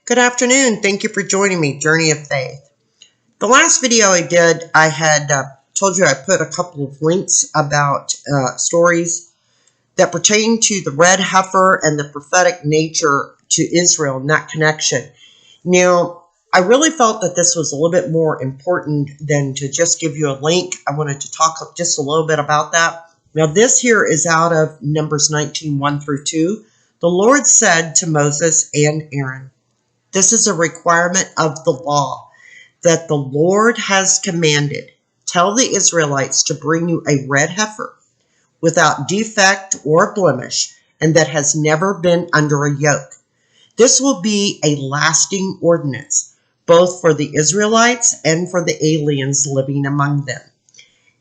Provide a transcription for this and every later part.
Good afternoon. Thank you for joining me, Journey of Faith. The last video I did, I had told you I put a couple of links about stories that pertain to the red heifer and the prophetic nature to Israel and that connection. Now, I really felt that this was a little bit more important than to just give you a link. I wanted to talk just a little bit about that. Now, this here is out of Numbers 19, 1 through 2. The Lord said to Moses and Aaron, "This is a requirement of the law that the Lord has commanded. Tell the Israelites to bring you a red heifer without defect or blemish, and that has never been under a yoke. This will be a lasting ordinance, both for the Israelites and for the aliens living among them."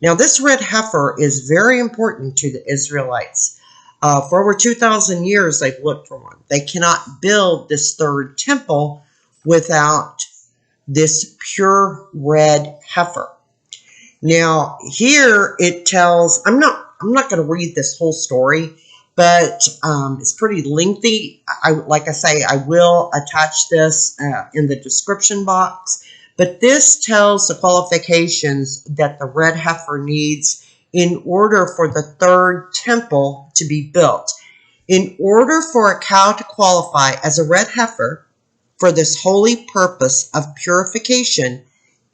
Now, this red heifer is very important to the Israelites. For over 2,000 years, they've looked for one. They cannot build this third temple without this pure red heifer. Now, here it tells, I'm not going to read this whole story, but it's pretty lengthy. Like I say, I will attach this in the description box. But this tells the qualifications that the red heifer needs in order for the third temple to be built. In order for a cow to qualify as a red heifer for this holy purpose of purification,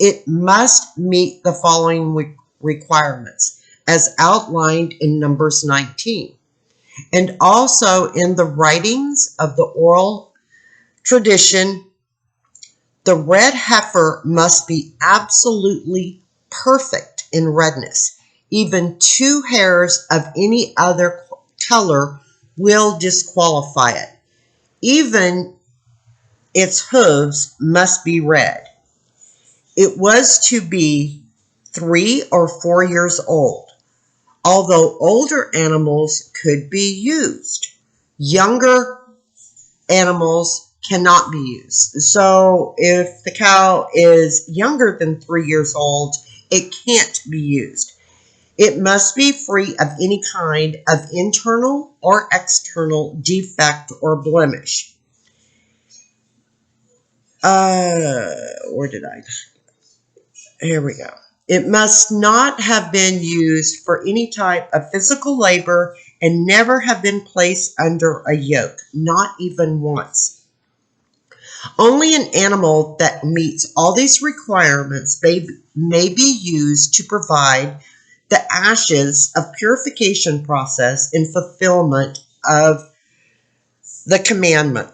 it must meet the following requirements as outlined in Numbers 19, and also in the writings of the oral tradition. The red heifer must be absolutely perfect in redness. Even 2 hairs of any other color will disqualify it. Even its hooves must be red. It was to be 3 or 4 years old, although older animals could be used. Younger animals cannot be used. So if the cow is younger than 3 years old, it can't be used. It must be free of any kind of internal or external defect or blemish. Here we go. It must not have been used for any type of physical labor and never have been placed under a yoke, not even once. Only an animal that meets all these requirements may be used to provide the ashes of purification process in fulfillment of the commandment.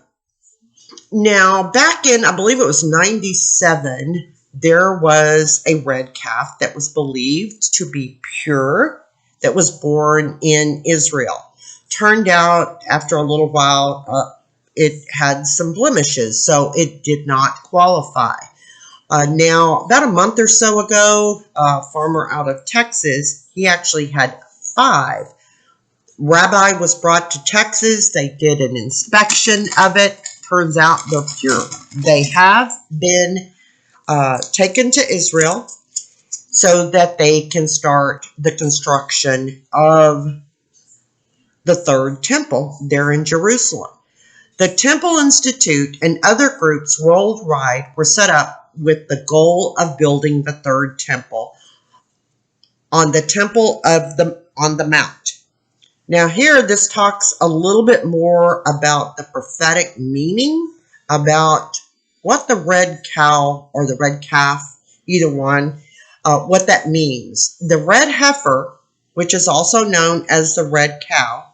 Now, back in, I believe it was 97, there was a red calf that was believed to be pure that was born in Israel. Turned out, after a little while, it had some blemishes, so it did not qualify. Now, about a month or so ago, a farmer out of Texas, he actually had 5. Rabbi was brought to Texas. They did an inspection of it. Turns out they're pure. They have been taken to Israel so that they can start the construction of the third temple there in Jerusalem. The Temple Institute and other groups worldwide were set up with the goal of building the third temple on the temple on the mount. Now here, this talks a little bit more about the prophetic meaning, about what the red cow or the red calf, either one, what that means. The red heifer, which is also known as the red cow,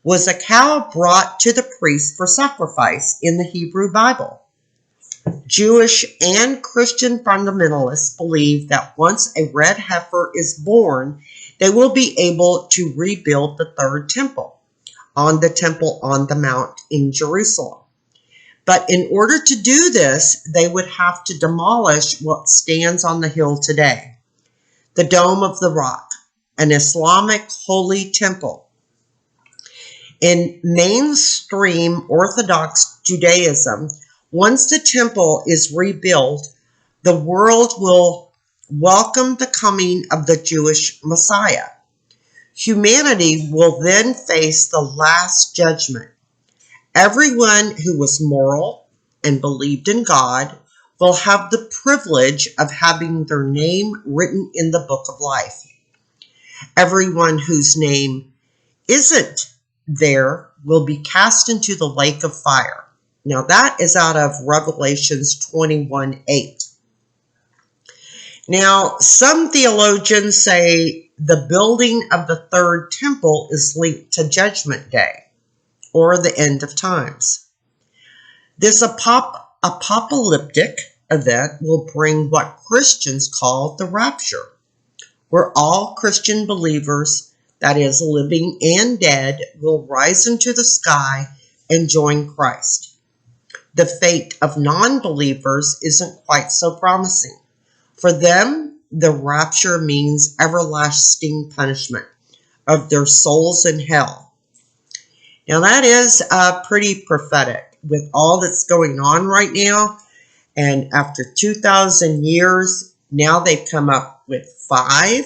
was a cow brought to the priest for sacrifice in the Hebrew Bible. Jewish and Christian fundamentalists believe that once a red heifer is born, they will be able to rebuild the third temple on the mount in Jerusalem. But in order to do this, they would have to demolish what stands on the hill today, the Dome of the Rock, an Islamic holy temple. In mainstream Orthodox Judaism, once the temple is rebuilt, the world will welcome the coming of the Jewish Messiah. Humanity will then face the last judgment. Everyone who was moral and believed in God will have the privilege of having their name written in the book of life. Everyone whose name isn't there will be cast into the lake of fire. Now that is out of Revelations 21:8. Now, some theologians say the building of the third temple is linked to Judgment Day, or the end of times. This apocalyptic event will bring what Christians call the rapture, where all Christian believers, that is, living and dead, will rise into the sky and join Christ. The fate of non-believers isn't quite so promising. For them, the rapture means everlasting punishment of their souls in hell. Now that is pretty prophetic with all that's going on right now. And after 2,000 years, now they've come up with 5.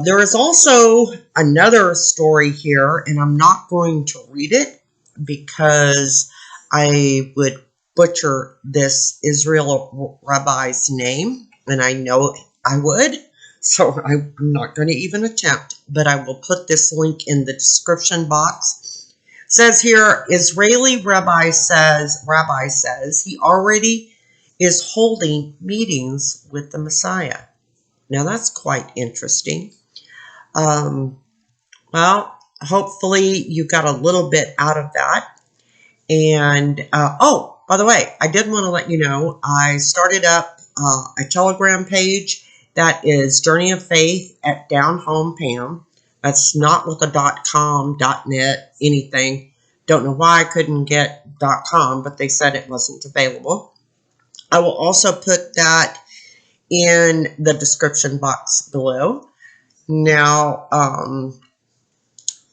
There is also another story here, and I'm not going to read it because I would butcher this Israel rabbi's name, and I know I would, so I'm not going to even attempt, but I will put this link in the description box. It says here, Israeli rabbi says he already is holding meetings with the Messiah. Now that's quite interesting. Well, hopefully you got a little bit out of that. And, oh, by the way, I did want to let you know, I started up a Telegram page that is Journey of Faith at Down Home Pam. That's not with a .com, .net, anything. Don't know why I couldn't get .com, but they said it wasn't available. I will also put that in the description box below. Now,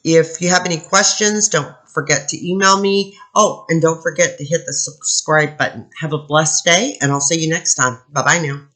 if you have any questions, don't forget to email me. Oh, and don't forget to hit the subscribe button. Have a blessed day, and I'll see you next time. Bye-bye now.